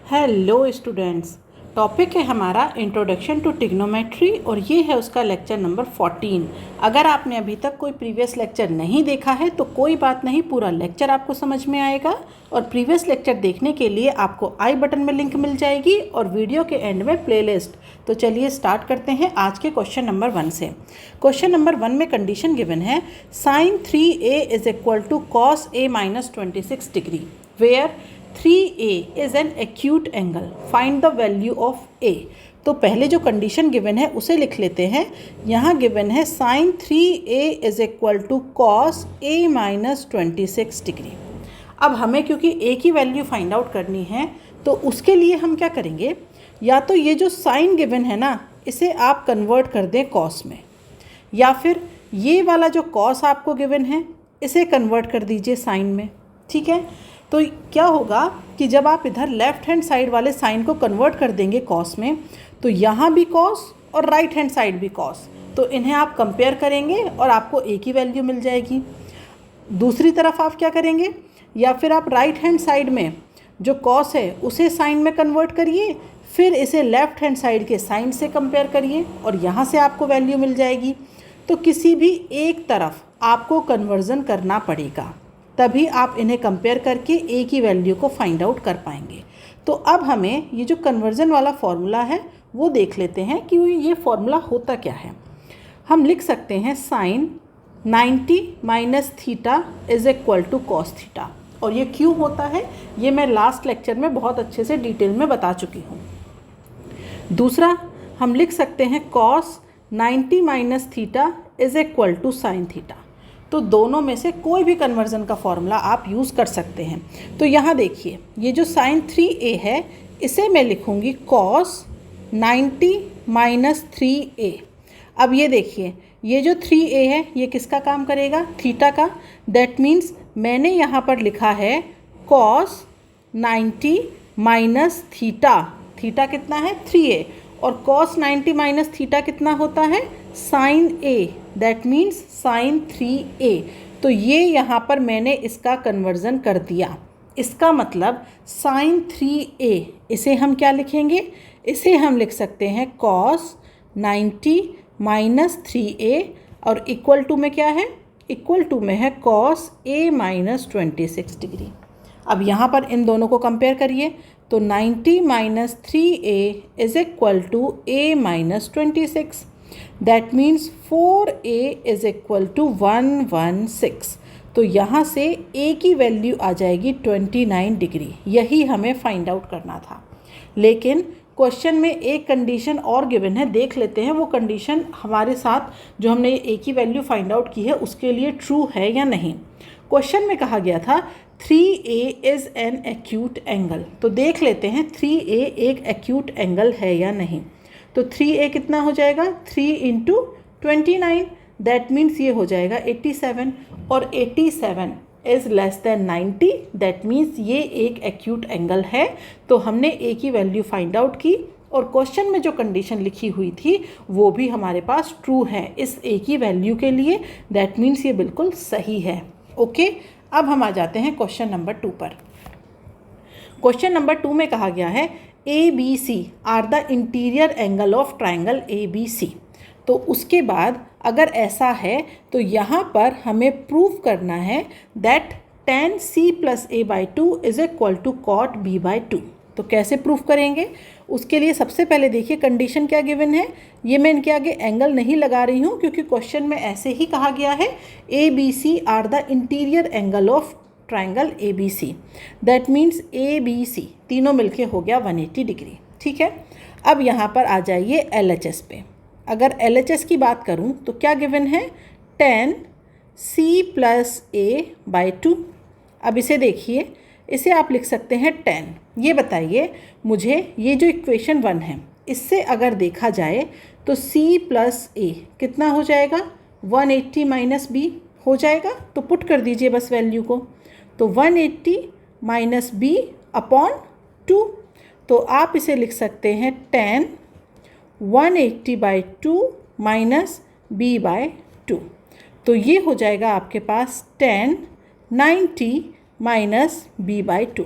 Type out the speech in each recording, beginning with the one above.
Hello students, topic है हमारा introduction to trigonometry और ये है उसका लेक्चर नंबर 14। अगर आपने अभी तक कोई प्रीवियस लेक्चर नहीं देखा है तो कोई बात नहीं, पूरा लेक्चर आपको समझ में आएगा। और प्रीवियस लेक्चर देखने के लिए आपको आई बटन में लिंक मिल जाएगी और वीडियो के एंड में प्लेलिस्ट। तो चलिए स्टार्ट करते हैं आज के क्वेश्चन नंबर 1 से। क्वेश्चन नंबर 1 में कंडीशन गिवन है sin 3a is equal to cos a minus 26 degree where 3a is an acute angle. Find the value of a. तो पहले जो कंडीशन गिवन है उसे लिख लेते हैं। यहाँ गिवन है sin 3a is equal to cos a minus 26 degree. अब हमें क्योंकि a की वैल्यू फाइंड आउट करनी है तो उसके लिए हम क्या करेंगे, या तो ये जो साइन गिवन है ना इसे आप कन्वर्ट कर दें कॉस में, या फिर ये वाला जो कॉस आपको गिवन है इसे कन्वर्ट कर दीजिए साइन में। ठीक है, तो क्या होगा कि जब आप इधर लेफ़्ट हैंड साइड वाले साइन को कन्वर्ट कर देंगे कॉस में तो यहाँ भी कॉस और राइट हैंड साइड भी कॉस, तो इन्हें आप कंपेयर करेंगे और आपको एक ही वैल्यू मिल जाएगी। दूसरी तरफ आप क्या करेंगे, या फिर आप राइट हैंड साइड में जो कॉस है उसे साइन में कन्वर्ट करिए, फिर इसे लेफ़्ट हैंड साइड के साइन से कंपेयर करिए और यहाँ से आपको वैल्यू मिल जाएगी। तो किसी भी एक तरफ आपको कन्वर्जन करना पड़ेगा, तभी आप इन्हें कंपेयर करके ए की वैल्यू को फाइंड आउट कर पाएंगे। तो अब हमें ये जो कन्वर्जन वाला फॉर्मूला है वो देख लेते हैं कि ये फॉर्मूला होता क्या है। हम लिख सकते हैं sine 90 minus theta is equal to cos theta, और ये क्यों होता है ये मैं लास्ट लेक्चर में बहुत अच्छे से डिटेल में बता चुकी हूँ। दूसरा हम लिख सकते हैं cos 90 minus theta is equal to sine theta. तो दोनों में से कोई भी कन्वर्जन का फॉर्मूला आप यूज़ कर सकते हैं। तो यहाँ देखिए, ये जो साइन 3a है इसे मैं लिखूँगी cos 90 माइनस 3a। अब ये देखिए, ये जो 3a है ये किसका काम करेगा, थीटा का। दैट मीन्स मैंने यहाँ पर लिखा है cos 90 माइनस थीटा। थीटा कितना है 3a, और cos 90 माइनस थीटा कितना होता है sine a। That means sine 3a। तो ये यहाँ पर मैंने इसका कन्वर्ज़न कर दिया। इसका मतलब साइन 3a, इसे हम क्या लिखेंगे, इसे हम लिख सकते हैं cos 90 माइनस 3a, और इक्वल टू में क्या है, इक्वल टू में है cos a माइनस 26 डिग्री। अब यहाँ पर इन दोनों को कंपेयर करिए तो 90 minus 3a is equal to a minus 26। That means 4a is equal to 116। तो यहाँ से a की वैल्यू आ जाएगी 29 डिग्री। यही हमें फाइंड आउट करना था, लेकिन क्वेश्चन में एक कंडीशन और गिवन है, देख लेते हैं वो कंडीशन हमारे साथ जो हमने a की वैल्यू फाइंड आउट की है उसके लिए ट्रू है या नहीं। क्वेश्चन में कहा गया था 3a is an acute angle. तो देख लेते हैं 3a एक एक्यूट एंगल है या नहीं। तो 3a कितना हो जाएगा, 3 इंटू 29, दैट मीन्स ये हो जाएगा 87, और 87 is less than 90, that means ये एक एक्यूट एंगल है। तो हमने a की वैल्यू फाइंड आउट की और क्वेश्चन में जो कंडीशन लिखी हुई थी वो भी हमारे पास ट्रू है इस a की वैल्यू के लिए। दैट मीन्स ये बिल्कुल सही है। ओके, अब हम आ जाते हैं क्वेश्चन नंबर 2 पर। क्वेश्चन नंबर 2 में कहा गया है ABC are the interior angle of triangle ABC। तो उसके बाद अगर ऐसा है तो यहाँ पर हमें प्रूव करना है that tan C plus a/2 is equal to cot b/2। तो कैसे प्रूफ करेंगे, उसके लिए सबसे पहले देखिए कंडीशन क्या गिवन है। ये मैं इनके आगे एंगल नहीं लगा रही हूँ क्योंकि क्वेश्चन में ऐसे ही कहा गया है ABC are the interior angle of triangle ABC। That means ABC तीनों मिलके हो गया 180 डिग्री। ठीक है, अब यहाँ पर आ जाइए LHS पे। अगर LHS की बात करूँ तो क्या गिवन है, tan C प्लस a/2। अब इसे देखिए, इसे आप लिख सकते हैं tan। ये बताइए मुझे, ये जो इक्वेशन 1 है इससे अगर देखा जाए तो C प्लस a कितना हो जाएगा, 180 माइनस b हो जाएगा। तो पुट कर दीजिए बस वैल्यू को, तो 180 माइनस b अपॉन 2। तो आप इसे लिख सकते हैं tan 180/2 माइनस b/2। तो ये हो जाएगा आपके पास tan 90 माइनस b/2।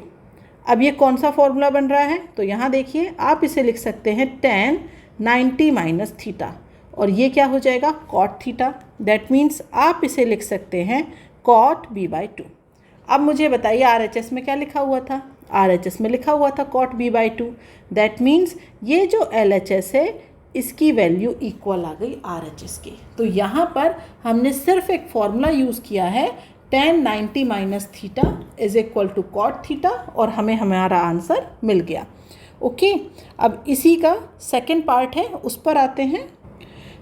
अब ये कौन सा फॉर्मूला बन रहा है, तो यहाँ देखिए आप इसे लिख सकते हैं tan 90 माइनस थीटा, और ये क्या हो जाएगा cot थीटा। दैट मीन्स आप इसे लिख सकते हैं cot b/2। अब मुझे बताइए RHS में क्या लिखा हुआ था, RHS में लिखा हुआ था cot b/2। दैट मीन्स ये जो LHS है इसकी वैल्यू इक्वल आ गई RHS की। तो यहाँ पर हमने सिर्फ एक फॉर्मूला यूज़ किया है tan 90 minus theta is equal to cot theta, और हमें हमारा आंसर मिल गया। ओके, अब इसी का सेकेंड पार्ट है, उस पर आते हैं।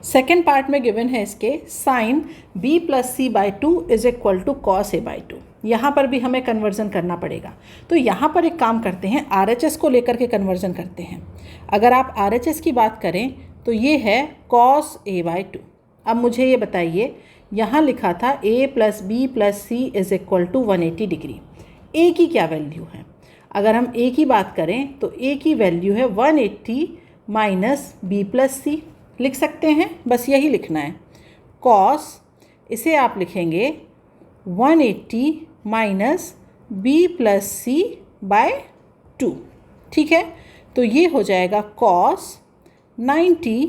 सेकेंड पार्ट में गिवन है इसके sine b plus c/2 is equal to cos a/2। यहाँ पर भी हमें कन्वर्जन करना पड़ेगा। तो यहाँ पर एक काम करते हैं, RHS को लेकर के कन्वर्जन करते हैं। अगर आप RHS की बात करें तो ये है cos a/2। अब मुझे ये बताइए, यहाँ लिखा था a plus B plus C is equal to 180 degree. a की क्या वैल्यू है? अगर हम a की बात करें तो a की वैल्यू है 180 माइनस बी प्लस सी। लिख सकते हैं, बस यही लिखना है। cos, इसे आप लिखेंगे 180 minus B plus C by 2। ठीक है, तो ये हो जाएगा cos 90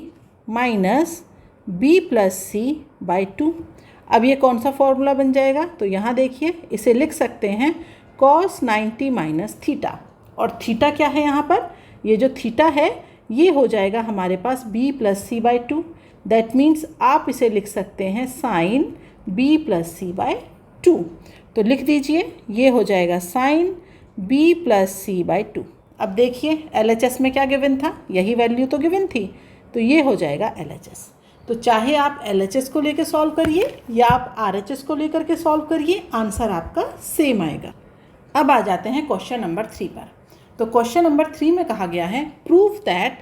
minus B plus C by 2। अब ये कौन सा फॉर्मूला बन जाएगा? तो यहाँ देखिए, इसे लिख सकते हैं cos 90 माइनस थीटा, और थीटा क्या है यहाँ पर? ये जो थीटा है ये हो जाएगा हमारे पास b plus C by 2। That means आप इसे लिख सकते हैं sine b plus C by 2। तो लिख दीजिए, ये हो जाएगा sine b plus C by 2। अब देखिए LHS में क्या गिवन था, यही वैल्यू तो गिवन थी, तो ये हो जाएगा LHS। तो चाहे आप LHS को लेकर सॉल्व करिए या आप RHS को लेकर के सॉल्व करिए, आंसर आपका सेम आएगा। अब आ जाते हैं क्वेश्चन नंबर 3 पर। तो क्वेश्चन नंबर 3 में कहा गया है prove that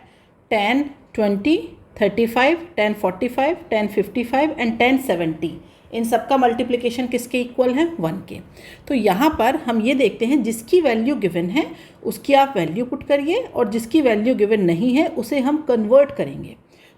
tan 20, 35, tan 45, tan 55 and tan 70 इन सब का मल्टीप्लिकेशन किसके इक्वल है? 1 के। तो यहाँ पर हम ये देखते हैं जिसकी वैल्यू गिवन है उसकी आप वैल्यू पुट करिए, और जिसकी वैल्यू गिवन नहीं है उसे हम कन्वर्ट करेंगे।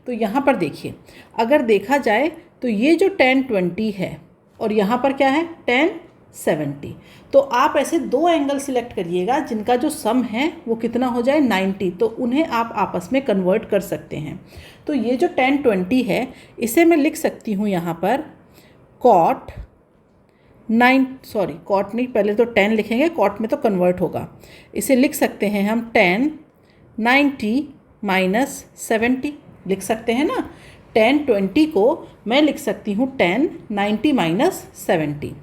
तो यहाँ पर देखिए, अगर देखा जाए तो ये जो tan 20 है और यहाँ पर क्या है tan 70, तो आप ऐसे दो एंगल सिलेक्ट करिएगा जिनका जो सम है वो कितना हो जाए 90, तो उन्हें आप आपस में कन्वर्ट कर सकते हैं। तो ये जो tan 20 है इसे मैं लिख सकती हूँ यहाँ पर cot नहीं, पहले तो tan लिखेंगे, cot में तो कन्वर्ट होगा। इसे लिख सकते हैं हम tan 90 माइनस 70, लिख सकते हैं ना। tan 20 को मैं लिख सकती हूँ tan 90 माइनस 70।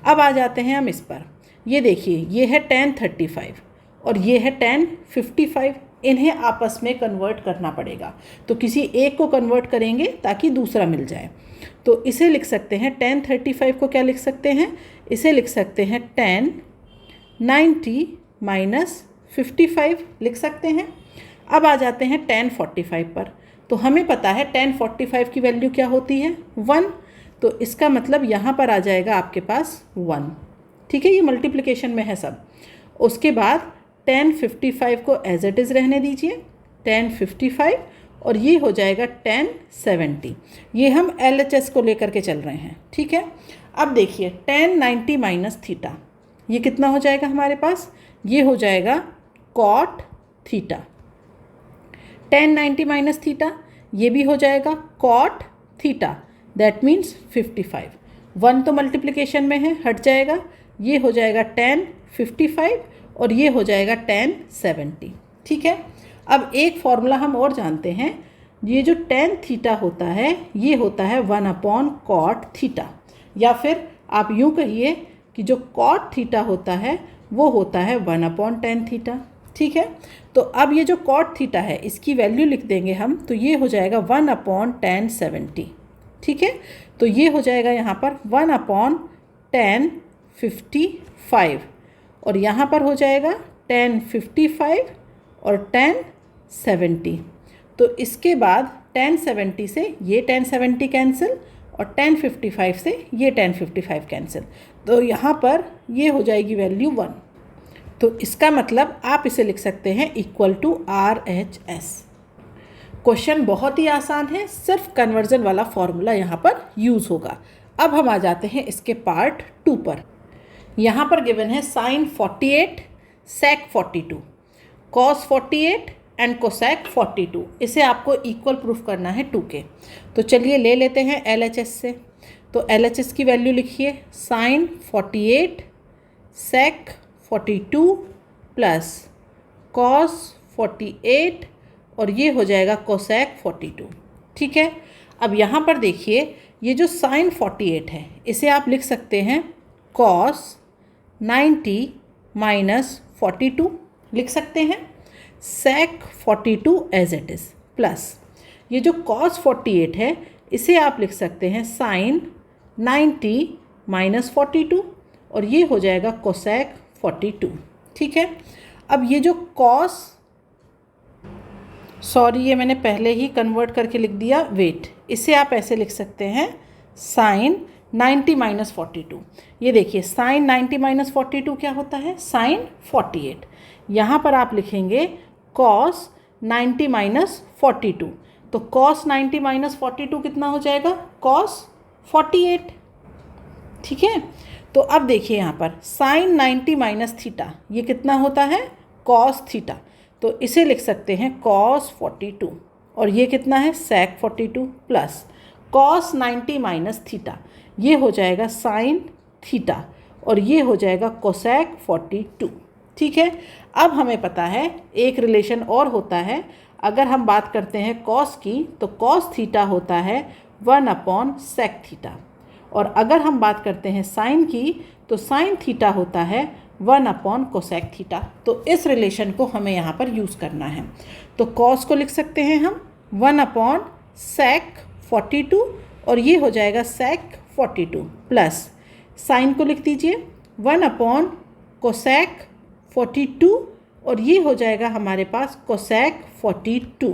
अब आ जाते हैं हम इस पर। ये देखिए, ये है tan 35 और ये है tan 55, इन्हें आपस में कन्वर्ट करना पड़ेगा। तो किसी एक को कन्वर्ट करेंगे ताकि दूसरा मिल जाए। तो इसे लिख सकते हैं tan 35 को क्या लिख सकते हैं? इसे लिख सकते हैं tan 90 माइनस 55 लिख सकते हैं। अब आ जाते हैं tan 45 पर। तो हमें पता है tan 45 की वैल्यू क्या होती है? 1। तो इसका मतलब यहाँ पर आ जाएगा आपके पास 1। ठीक है, ये मल्टीप्लिकेशन में है सब। उसके बाद tan 55 को एज इट इज़ रहने दीजिए, tan 55, और ये हो जाएगा tan 70। ये हम LHS को लेकर के चल रहे हैं। ठीक है, अब देखिए tan 90 माइनस थीटा, ये कितना हो जाएगा हमारे पास? ये हो जाएगा cot theta. tan 90 minus theta, ये भी हो जाएगा cot थीटा। That means 55। 1 तो मल्टीप्लिकेशन में है, हट जाएगा, ये हो जाएगा tan 55 और ये हो जाएगा tan 70। ठीक है, अब एक फॉर्मूला हम और जानते हैं। ये जो tan थीटा होता है ये होता है 1/cot थीटा, या फिर आप यूँ कहिए कि जो cot थीटा होता है वो होता है 1/tan थीटा। ठीक है, तो अब ये जो cot थीटा है इसकी वैल्यू लिख देंगे हम, तो ये हो जाएगा 1/tan 70। ठीक है, तो ये हो जाएगा यहाँ पर 1/tan 55, और यहाँ पर हो जाएगा tan 55 और tan 70। तो इसके बाद tan 70 से ये tan 70 कैंसिल और tan 55 से ये tan 55 कैंसिल, तो यहाँ पर ये हो जाएगी वैल्यू 1। तो इसका मतलब आप इसे लिख सकते हैं इक्वल टू RHS। क्वेश्चन बहुत ही आसान है, सिर्फ कन्वर्जन वाला फॉर्मूला यहाँ पर यूज़ होगा। अब हम आ जाते हैं इसके पार्ट 2 पर। यहाँ पर गिवन है sine 48 sec 42, cos 48 and cosec 42। इसे आपको इक्वल प्रूफ करना है 2 के। तो चलिए ले लेते हैं LHS से। तो LHS की वैल्यू लिखिए, साइन 48 सेक 42 प्लस कॉस 48 और ये हो जाएगा कोसेक 42। ठीक है, अब यहाँ पर देखिए ये जो साइन 48 है इसे आप लिख सकते हैं कॉस 90 माइनस 42 लिख सकते हैं, सेक 42 एज इट इज़, प्लस ये जो कॉस 48 है इसे आप लिख सकते हैं साइन 90 माइनस 42 और ये हो जाएगा कोसेक 42। ठीक है, अब ये जो कॉस, सॉरी ये मैंने पहले ही कन्वर्ट करके लिख दिया, वेट, इसे आप ऐसे लिख सकते हैं साइन 90 माइनस 42। ये देखिए साइन 90 माइनस 42 क्या होता है, साइन 48। यहाँ पर आप लिखेंगे कॉस 90 माइनस 42, तो कॉस 90 माइनस 42 कितना हो जाएगा, कॉस 48। ठीक है, तो अब देखिए यहाँ पर साइन 90 माइनस थीटा ये कितना होता है, कॉस थीटा, तो इसे लिख सकते हैं कॉस 42 और ये कितना है, सेक 42 प्लस कॉस 90 माइनस थीटा ये हो जाएगा साइन थीटा और ये हो जाएगा कोसेक 42। ठीक है, अब हमें पता है एक रिलेशन और होता है, अगर हम बात करते हैं कॉस की तो कॉस थीटा होता है 1/सेक थीटा, और अगर हम बात करते हैं साइन की तो साइन थीटा होता है 1/कोसेक थीटा। तो इस रिलेशन को हमें यहाँ पर यूज़ करना है। तो कॉस को लिख सकते हैं हम 1/सेक 42 और ये हो जाएगा सेक 42 प्लस साइन को लिख दीजिए 1/कोसेक 42 और ये हो जाएगा हमारे पास कोसेक 42।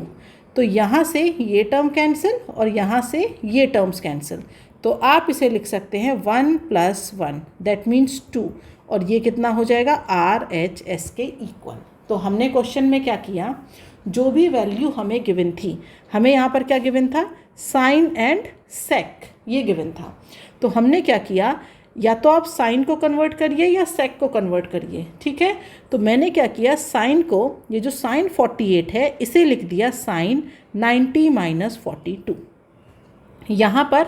तो यहाँ से ये टर्म कैंसिल और यहाँ से ये टर्म्स कैंसिल, तो आप इसे लिख सकते हैं 1 + 1 दैट मीन्स 2 और ये कितना हो जाएगा, RHS के इक्वल। तो हमने क्वेश्चन में क्या किया, जो भी वैल्यू हमें गिवन थी, हमें यहाँ पर क्या गिवन था, साइन एंड सेक ये गिवन था, तो हमने क्या किया, या तो आप साइन को कन्वर्ट करिए या सेक को कन्वर्ट करिए। ठीक है, तो मैंने क्या किया, साइन को, ये जो साइन 48 है इसे लिख दिया साइन 90 माइनस 42, यहाँ पर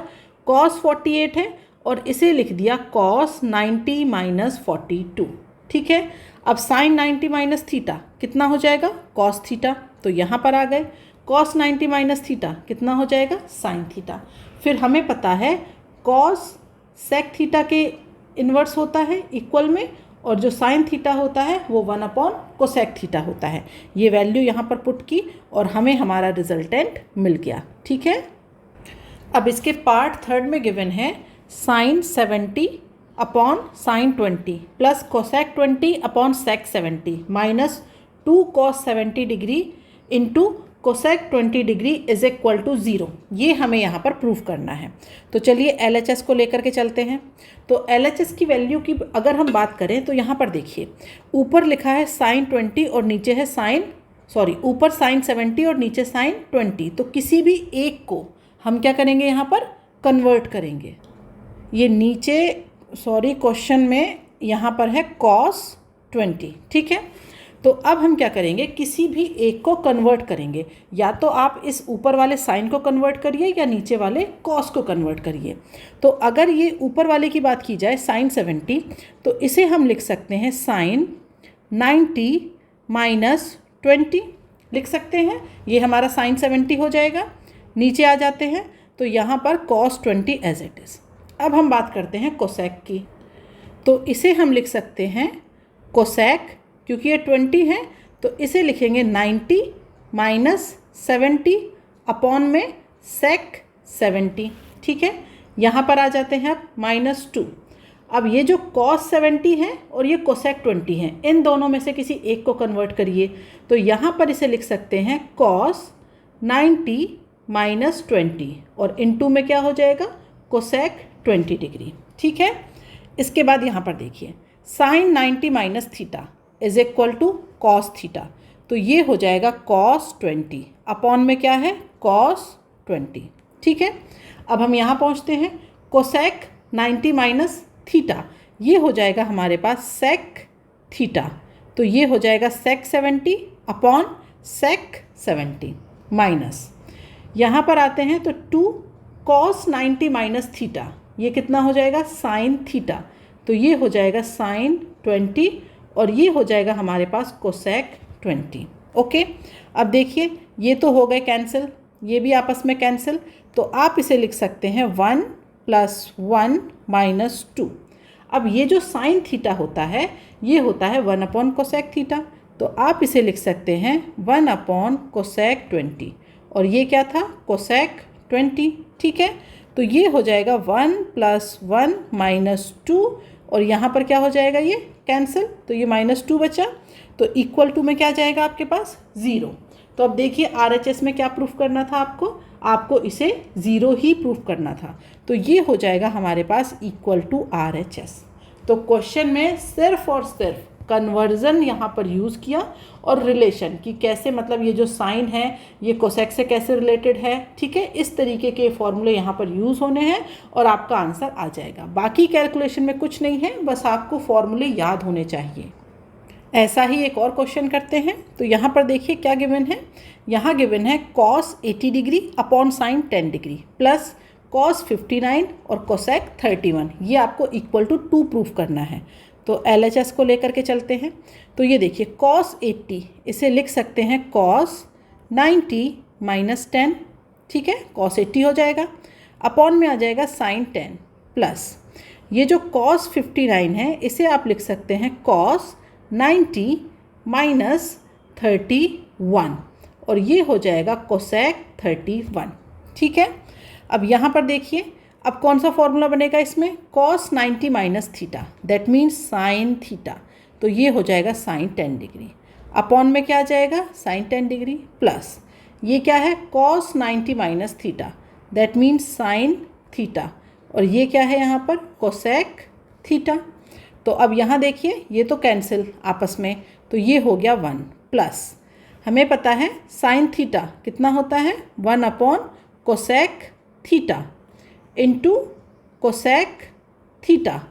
कॉस 48 है और इसे लिख दिया कॉस 90 माइनस 42। ठीक है, अब साइन 90 माइनस थीटा कितना हो जाएगा, कॉस थीटा, तो यहाँ पर आ गए, कॉस 90 माइनस थीटा कितना हो जाएगा, साइन थीटा। फिर हमें पता है कॉस सेक थीटा के इन्वर्स होता है इक्वल में, और जो साइन थीटा होता है वो 1/कोसेक थीटा होता है। ये वैल्यू यहाँ पर पुट की और हमें हमारा रिजल्टेंट मिल गया। ठीक है, अब इसके पार्ट 3 में गिवन है sine sine 20 plus cosec sec 70 minus 2 cos 70 degree into cosec 20 degree is equal to 0। ये हमें यहाँ पर प्रूफ करना है। तो चलिए LHS को लेकर के चलते हैं। तो LHS की वैल्यू की अगर हम बात करें तो यहाँ पर देखिए, ऊपर लिखा है साइन 20 और नीचे है ऊपर साइन 70 और नीचे साइन 20, तो किसी भी एक को हम क्या करेंगे, यहाँ पर कन्वर्ट करेंगे। ये नीचे क्वेश्चन में यहाँ पर है कॉस 20। ठीक है, तो अब हम क्या करेंगे, किसी भी एक को कन्वर्ट करेंगे, या तो आप इस ऊपर वाले साइन को कन्वर्ट करिए या नीचे वाले कॉस को कन्वर्ट करिए। तो अगर ये ऊपर वाले की बात की जाए साइन 70, तो इसे हम लिख सकते हैं साइन 90 माइनस 20 लिख सकते हैं, ये हमारा साइन 70 हो जाएगा। नीचे आ जाते हैं तो यहाँ पर कॉस 20 एज इट इज़। अब हम बात करते हैं कोसेक की, तो इसे हम लिख सकते हैं कोसेक, क्योंकि ये 20 है तो इसे लिखेंगे 90 माइनस 70 अपॉन में सेक 70। ठीक है, यहाँ पर आ जाते हैं अब -2। अब ये जो cos 70 है और ये कोसेक 20 है, इन दोनों में से किसी एक को कन्वर्ट करिए, तो यहाँ पर इसे लिख सकते हैं cos 90 माइनस 20 और इनटू में क्या हो जाएगा, कोसेक 20 डिग्री। ठीक है, इसके बाद यहाँ पर देखिए sine 90 minus theta is equal to cos theta, तो ये हो जाएगा कॉस 20 अपॉन में क्या है, कॉस 20। ठीक है, अब हम यहाँ पहुँचते हैं, कोसेक 90 माइनस थीटा ये हो जाएगा हमारे पास सेक थीटा तो ये हो जाएगा sec 70 अपॉन sec 70 माइनस, यहाँ पर आते हैं तो 2 cos 90 माइनस थीटा, ये कितना हो जाएगा sin थीटा, तो ये हो जाएगा sin 20 और ये हो जाएगा हमारे पास cosec 20। ओके, अब देखिए ये तो हो गए कैंसिल, ये भी आपस में कैंसिल, तो आप इसे लिख सकते हैं 1 + 1 - 2। अब ये जो साइन थीटा होता है ये होता है 1 अपॉन कोसेक थीटा, तो आप इसे लिख सकते हैं 1 अपॉन कोसेक 20 और ये क्या था कोसेक 20। ठीक है, तो ये हो जाएगा 1 + 1 - 2 और यहाँ पर क्या हो जाएगा ये कैंसिल, तो ये -2 बचा, तो इक्वल टू में क्या जाएगा आपके पास 0। तो अब देखिए RHS में क्या प्रूफ करना था आपको इसे 0 ही प्रूफ करना था, तो ये हो जाएगा हमारे पास इक्वल टू RHS। तो क्वेश्चन में सिर्फ और सिर्फ कन्वर्जन यहाँ पर यूज़ किया और रिलेशन कि कैसे, मतलब ये जो साइन है ये कोसेक से कैसे रिलेटेड है। ठीक है, इस तरीके के फॉर्मूले यहाँ पर यूज़ होने हैं और आपका आंसर आ जाएगा। बाकी कैलकुलेशन में कुछ नहीं है, बस आपको फॉर्मूले याद होने चाहिए। ऐसा ही एक और क्वेश्चन करते हैं। तो यहाँ पर देखिए क्या गिवन है, यहाँ गिवन है cos 80 degree upon sine 10 degree plus cos 59 और कोसेक 31, ये आपको इक्वल टू 2 प्रूफ करना है। तो LHS को लेकर के चलते हैं। तो ये देखिए cos 80 इसे लिख सकते हैं cos 90 - 10। ठीक है, cos 80 हो जाएगा, अपॉन में आ जाएगा साइन 10 प्लस ये जो cos 59 है इसे आप लिख सकते हैं cos 90 - 31 और ये हो जाएगा कोसेक 31। ठीक है, अब यहाँ पर देखिए अब कौन सा फॉर्मूला बनेगा इसमें, cos 90 - theta that means sign theta, तो ये हो जाएगा साइन 10 डिग्री, अपॉन में क्या आ जाएगा साइन 10 डिग्री प्लस ये क्या है cos 90 - theta that means sine theta और ये क्या है यहाँ पर कोसेक थीटा। तो अब यहाँ देखिए ये तो कैंसिल आपस में, तो ये हो गया 1 प्लस हमें पता है साइन थीटा कितना होता है 1 upon cosec theta into cosec theta.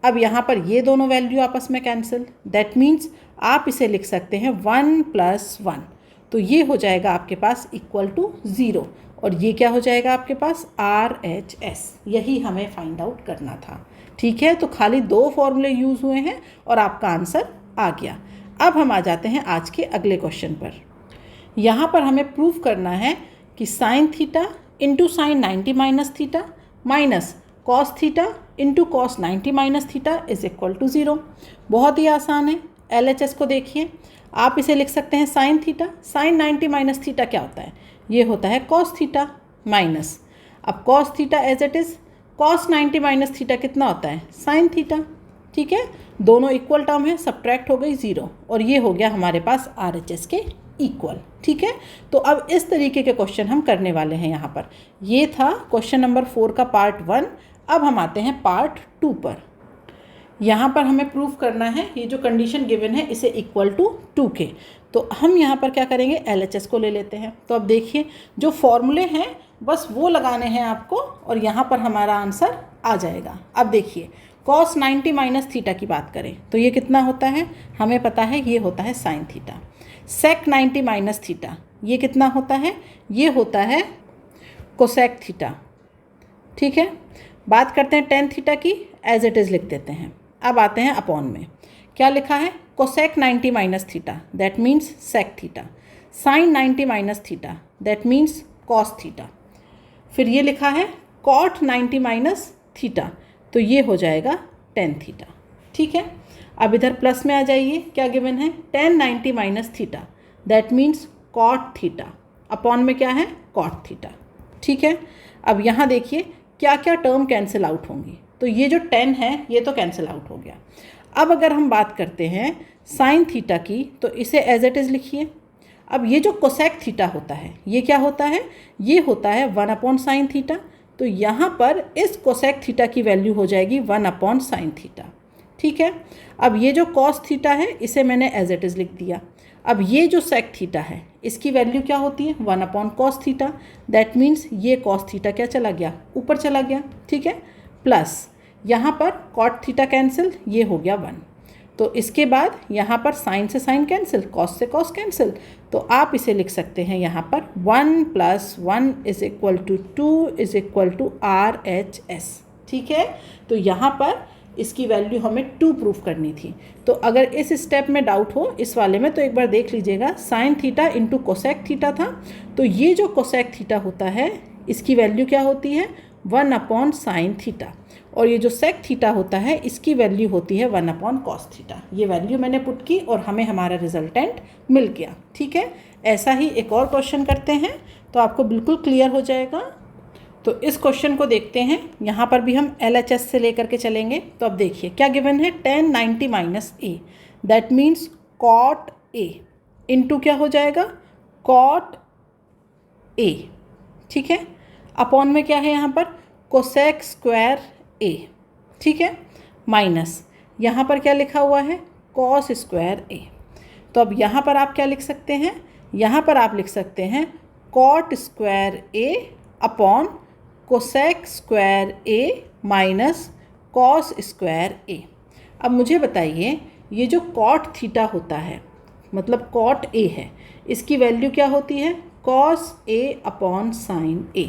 अब यहाँ पर ये दोनों वैल्यू आपस में कैंसिल, दैट मीन्स आप इसे लिख सकते हैं 1 + 1, तो ये हो जाएगा आपके पास इक्वल टू 0 और ये क्या हो जाएगा आपके पास RHS, यही हमें फाइंड आउट करना था। ठीक है, तो खाली 2 फॉर्मूले यूज़ हुए हैं और आपका आंसर आ गया। अब हम आ जाते हैं आज के अगले क्वेश्चन पर। यहाँ पर हमें प्रूफ करना है कि sine theta into sine 90 - theta minus cos theta into cos 90 - theta is equal to 0। बहुत ही आसान है। LHS को देखिए, आप इसे लिख सकते हैं साइन थीटा, साइन 90 - थीटा क्या होता है, ये होता है कॉस थीटा माइनस, अब cos theta as it is cos 90 - theta कितना होता है साइन थीटा। ठीक है, दोनों इक्वल टर्म है, सब्ट्रैक्ट हो गई 0 और ये हो गया हमारे पास RHS के इक्वल। ठीक है, तो अब इस तरीके के क्वेश्चन हम करने वाले हैं। यहाँ पर ये था क्वेश्चन नंबर 4 का पार्ट 1। अब हम आते हैं पार्ट 2 पर। यहाँ पर हमें प्रूफ करना है ये जो कंडीशन गिवन है इसे इक्वल टू 2 के, तो हम यहाँ पर क्या करेंगे LHS को ले लेते हैं। तो अब देखिए जो फॉर्मूले हैं बस वो लगाने हैं आपको और यहाँ पर हमारा आंसर आ जाएगा। अब देखिए cos 90 - थीटा की बात करें तो ये कितना होता है, हमें पता है ये होता है साइन थीटा। sec 90 - थीटा ये कितना होता है, ये होता है कोसेक थीटा। ठीक है, बात करते हैं टेन थीटा की, एज इट इज़ लिख देते हैं। अब आते हैं अपॉन में, क्या लिखा है cosec 90 - theta that means sec theta, sine 90 - theta that means cos theta, फिर ये लिखा है कॉट 90 - थीटा, तो ये हो जाएगा टेन थीटा। ठीक है, अब इधर प्लस में आ जाइए, क्या गिवन है tan 90 - theta that means cot theta, upon में क्या है कॉट थीटा। ठीक है, अब यहाँ देखिए क्या क्या टर्म कैंसिल आउट होंगी, तो ये जो 10 है ये तो कैंसिल आउट हो गया। अब अगर हम बात करते हैं साइन थीटा की तो इसे एज इट इज़ लिखिए। अब ये जो कोसेक थीटा होता है ये क्या होता है, ये होता है 1 अपॉन साइन थीटा, तो यहाँ पर इस कोसेक थीटा की वैल्यू हो जाएगी 1 अपॉन साइन थीटा। ठीक है, अब ये जो कॉस थीटा है इसे मैंने एज इट इज़ लिख दिया। अब ये जो सेक थीटा है इसकी वैल्यू क्या होती है 1 upon cos theta, that means ये कॉस थीटा क्या चला गया ऊपर चला गया। ठीक है, प्लस यहाँ पर कॉट थीटा कैंसिल, ये हो गया 1, तो इसके बाद यहाँ पर साइन से साइन कैंसिल, कॉस से कॉस कैंसिल, तो आप इसे लिख सकते हैं यहाँ पर 1 + 1 = 2 = RHS। ठीक है, तो यहाँ पर इसकी वैल्यू हमें 2 प्रूफ करनी थी। तो अगर इस स्टेप में डाउट हो इस वाले में तो एक बार देख लीजिएगा, sign theta into cosec theta था, तो ये जो कोसेक थीटा होता है इसकी वैल्यू क्या होती है 1/sin थीटा, और ये जो सेक थीटा होता है इसकी वैल्यू होती है 1/cos थीटा। ये वैल्यू मैंने पुट की और हमें हमारा रिजल्टेंट मिल गया। ठीक है, ऐसा ही एक और क्वेश्चन करते हैं तो आपको बिल्कुल क्लियर हो जाएगा। तो इस क्वेश्चन को देखते हैं, यहाँ पर भी हम LHS से लेकर के चलेंगे। तो अब देखिए क्या गिवन है, tan 90 - A, that means cot A into क्या हो जाएगा cot A। ठीक है, अपॉन में क्या है यहाँ पर कोसेक स्क्वायर A। ठीक है, माइनस यहाँ पर क्या लिखा हुआ है cos स्क्वायर A। तो अब यहाँ पर आप क्या लिख सकते हैं, यहाँ पर आप लिख सकते हैं cot square A upon cosec square A minus cos square A। अब मुझे बताइए ये जो cot थीटा होता है मतलब cot A है, इसकी वैल्यू क्या होती है cos A upon sine A,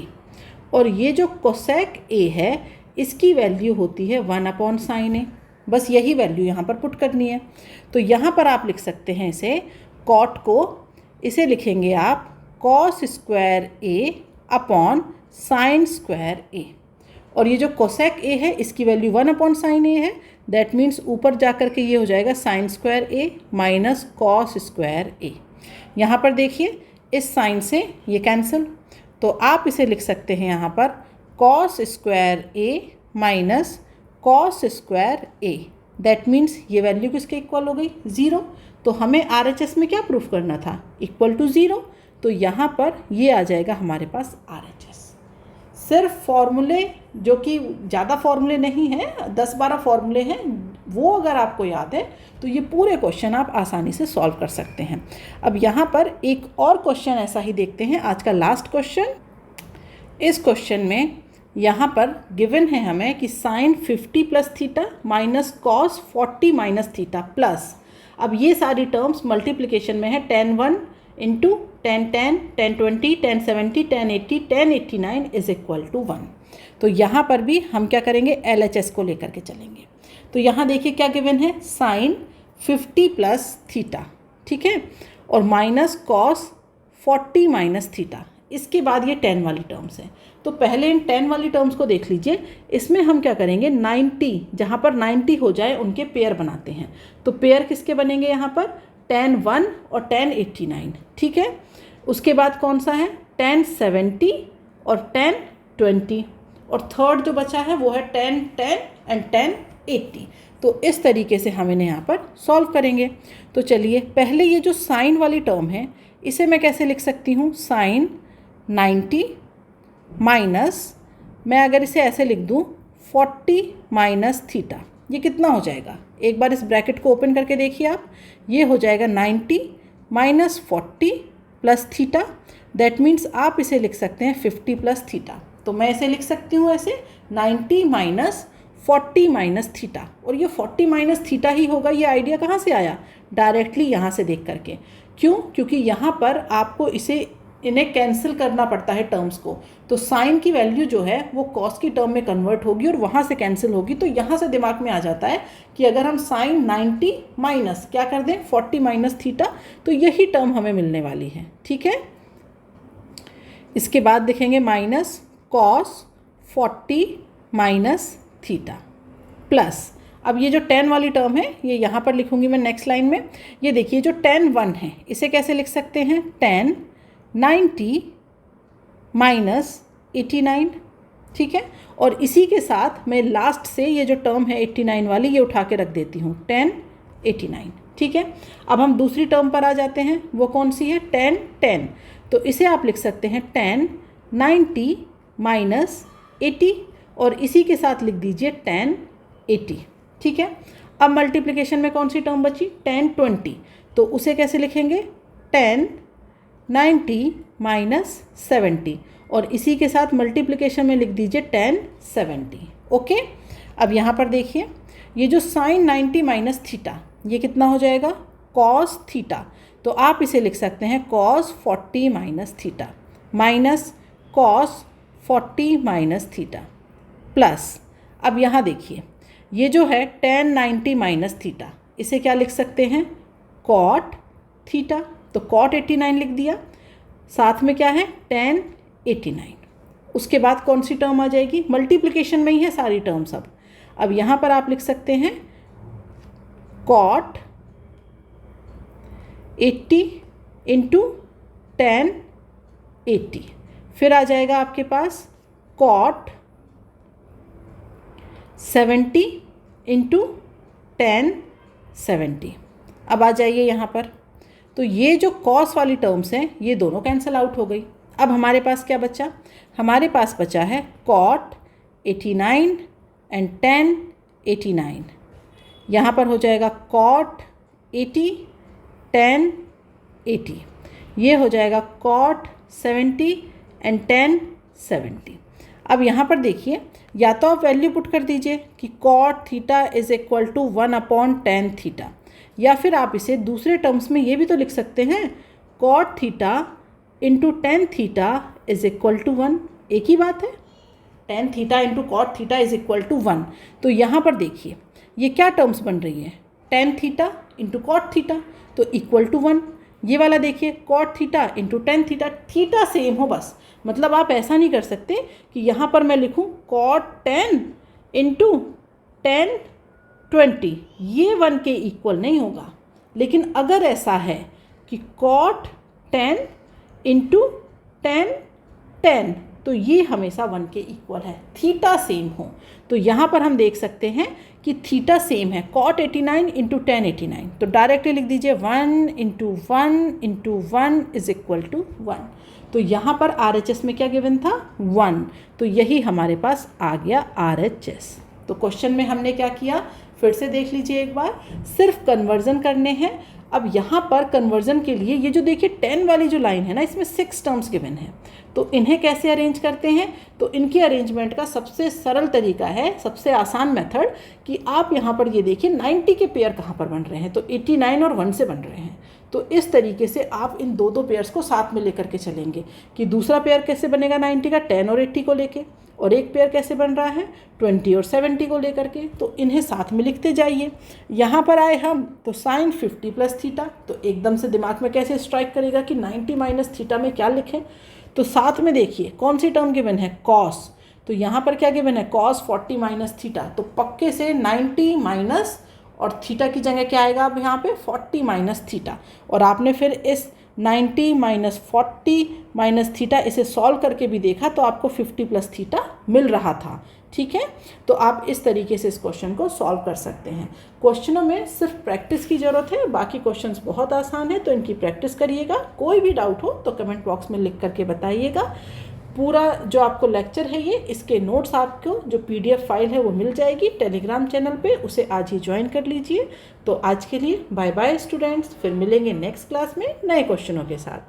और ये जो कोसेक A है इसकी वैल्यू होती है 1/sin A। बस यही वैल्यू यहाँ पर पुट करनी है। तो यहाँ पर आप लिख सकते हैं इसे cot को, इसे लिखेंगे आप cos square A upon sine square A, और ये जो कोसेक A है इसकी वैल्यू 1/sin A है, दैट मीन्स ऊपर जा कर के ये हो जाएगा sine square A minus cos square A। यहाँ पर देखिए इस साइन से ये कैंसिल, तो आप इसे लिख सकते हैं यहाँ पर cos square A minus cos square A, that means ये वैल्यू किसके इक्वल हो गई 0। तो हमें RHS में क्या प्रूफ करना था इक्वल टू 0, तो यहाँ पर ये आ जाएगा हमारे पास RHS। सिर्फ फॉर्मूले जो कि ज़्यादा फॉर्मूले नहीं हैं, 10-12 फॉर्मूले हैं, वो अगर आपको याद है तो ये पूरे क्वेश्चन आप आसानी से सॉल्व कर सकते हैं। अब यहाँ पर एक और क्वेश्चन ऐसा ही देखते हैं, आज का लास्ट क्वेश्चन। इस क्वेश्चन में यहाँ पर गिवन है हमें कि sine 50 + theta minus cos 40 - theta plus, अब ये सारी टर्म्स मल्टीप्लिकेशन में है tan 1 into tan 10, tan 20, tan 70, tan 80, tan 89 = 1। तो यहाँ पर भी हम क्या करेंगे LHS को लेकर के चलेंगे। तो यहाँ देखिए क्या गिवन है साइन 50 + थीटा, ठीक है, और माइनस कॉस 40 - थीटा, इसके बाद ये 10 वाली टर्म्स है। तो पहले इन 10 वाली टर्म्स को देख लीजिए, इसमें हम क्या करेंगे 90, जहाँ पर 90 हो जाए उनके पेयर बनाते हैं। तो पेयर किसके बनेंगे यहाँ पर tan 1 और tan 89, ठीक है। उसके बाद कौन सा है tan 70 और tan 20, और थर्ड जो बचा है वो है tan 10 एंड tan 80। तो इस तरीके से हम इन्हें यहाँ पर सॉल्व करेंगे। तो चलिए पहले ये जो साइन वाली टर्म है इसे मैं कैसे लिख सकती हूँ, साइन 90 माइनस, मैं अगर इसे ऐसे लिख दूँ 40 - थीटा, ये कितना हो जाएगा, एक बार इस ब्रैकेट को ओपन करके देखिए आप, ये हो जाएगा 90 - 40 + थीटा, दैट मीन्स आप इसे लिख सकते हैं 50 + थीटा। तो मैं इसे लिख सकती हूँ ऐसे 90 - 40 - थीटा, और ये 40 - थीटा ही होगा। ये आइडिया कहाँ से आया, डायरेक्टली यहाँ से देख करके। क्यों, क्योंकि यहाँ पर आपको इन्हें कैंसिल करना पड़ता है टर्म्स को, तो साइन की वैल्यू जो है वो कॉस की टर्म में कन्वर्ट होगी और वहाँ से कैंसिल होगी। तो यहाँ से दिमाग में आ जाता है कि अगर हम साइन 90 माइनस क्या कर दें 40 - थीटा, तो यही टर्म हमें मिलने वाली है, ठीक है। इसके बाद देखेंगे माइनस कॉस 40 - थीटा प्लस, अब ये जो 10 वाली टर्म है ये यहाँ पर लिखूँगी मैं नेक्स्ट लाइन में। ये देखिए जो tan 1 है इसे कैसे लिख सकते हैं tan 90 - 89, ठीक है। और इसी के साथ मैं लास्ट से ये जो टर्म है 89 वाली ये उठा के रख देती हूँ tan 89, ठीक है। अब हम दूसरी टर्म पर आ जाते हैं, वो कौन सी है tan 10, तो इसे आप लिख सकते हैं tan 90 - 80, और इसी के साथ लिख दीजिए tan 80, ठीक है। अब मल्टीप्लिकेशन में कौन सी टर्म बची tan 20, तो उसे कैसे लिखेंगे tan 90 - 70, और इसी के साथ मल्टीप्लिकेशन में लिख दीजिए tan 70, ओके। अब यहाँ पर देखिए ये जो साइन 90 - थीटा ये कितना हो जाएगा cos थीटा, तो आप इसे लिख सकते हैं cos 40 minus theta minus cos 40 minus theta plus, अब यहाँ देखिए ये जो है tan 90 माइनस थीटा, इसे क्या लिख सकते हैं cot थीटा, तो cot 89 लिख दिया, साथ में क्या है tan 89। उसके बाद कौन सी टर्म आ जाएगी, मल्टीप्लिकेशन में ही है सारी टर्म सब। अब यहाँ पर आप लिख सकते हैं cot 80 इंटू tan 80, फिर आ जाएगा आपके पास cot 70 इंटू tan 70। अब आ जाइए यहाँ पर, तो ये जो cos वाली टर्म्स हैं ये दोनों कैंसिल आउट हो गई। अब हमारे पास क्या बचा, हमारे पास बचा है cot 89 एंड tan 89। यहाँ पर हो जाएगा cot 80 tan 80, ये हो जाएगा cot 70 एंड tan 70। अब यहाँ पर देखिए या तो आप वैल्यू पुट कर दीजिए कि cot theta is equal to 1/tan theta, या फिर आप इसे दूसरे टर्म्स में ये भी तो लिख सकते हैं cot theta into tan theta is equal to 1, एक ही बात है, tan theta into cot theta is equal to 1। तो यहाँ पर देखिए ये क्या टर्म्स बन रही है, tan theta into cot theta तो इक्वल टू 1, ये वाला देखिए cot theta into tan theta, theta same हो बस, मतलब आप ऐसा नहीं कर सकते कि यहाँ पर मैं लिखूँ cot 10 इंटू tan 20, ये 1 के इक्वल नहीं होगा। लेकिन अगर ऐसा है कि cot 10 इंटू tan 10 तो ये हमेशा 1 के इक्वल है, थीटा सेम हो। तो यहाँ पर हम देख सकते हैं कि थीटा सेम है, cot 89 इंटू tan 89, तो डायरेक्टली लिख दीजिए 1 into 1 into 1 is equal to 1। तो यहाँ पर RHS में क्या गिवन था 1, तो यही हमारे पास आ गया RHS। तो क्वेश्चन में हमने क्या किया, फिर से देख लीजिए एक बार, सिर्फ कन्वर्जन करने हैं। अब यहाँ पर कन्वर्जन के लिए ये जो देखिए 10 वाली जो लाइन है ना, इसमें 6 टर्म्स गिवन है, तो इन्हें कैसे अरेंज करते हैं, तो इनके अरेंजमेंट का सबसे सरल तरीका है, सबसे आसान मेथड, कि आप यहाँ पर ये देखिए 90 के पेयर कहाँ पर बन रहे हैं, तो 89 और 1 से बन रहे हैं। तो इस तरीके से आप इन दो पेयर्स को साथ में लेकर के चलेंगे कि दूसरा पेयर कैसे बनेगा 90 का 10 और 80 को लेके, और एक पेयर कैसे बन रहा है 20 और 70 को लेकर के, तो इन्हें साथ में लिखते जाइए। यहाँ पर आए हम तो साइन 50 प्लस थीटा, तो एकदम से दिमाग में कैसे स्ट्राइक करेगा कि 90 माइनस थीटा में क्या लिखें, तो साथ में देखिए कौन सी टर्म गिवन है cos, तो यहाँ पर क्या गिवन है cos 40 माइनस थीटा, तो पक्के से 90 माइनस और थीटा की जगह क्या आएगा अब यहाँ पे 40 माइनस थीटा, और आपने फिर इस 90 माइनस 40 माइनस थीटा इसे सॉल्व करके भी देखा तो आपको 50 प्लस थीटा मिल रहा था। ठीक है, तो आप इस तरीके से इस क्वेश्चन को सॉल्व कर सकते हैं। क्वेश्चनों में सिर्फ प्रैक्टिस की ज़रूरत है, बाकी क्वेश्चंस बहुत आसान है, तो इनकी प्रैक्टिस करिएगा। कोई भी डाउट हो तो कमेंट बॉक्स में लिख करके बताइएगा। पूरा जो आपको लेक्चर है ये, इसके नोट्स आपको जो PDF फाइल है वो मिल जाएगी टेलीग्राम चैनल पे, उसे आज ही ज्वाइन कर लीजिए। तो आज के लिए बाय बाय स्टूडेंट्स, फिर मिलेंगे नेक्स्ट क्लास में नए क्वेश्चनों के साथ।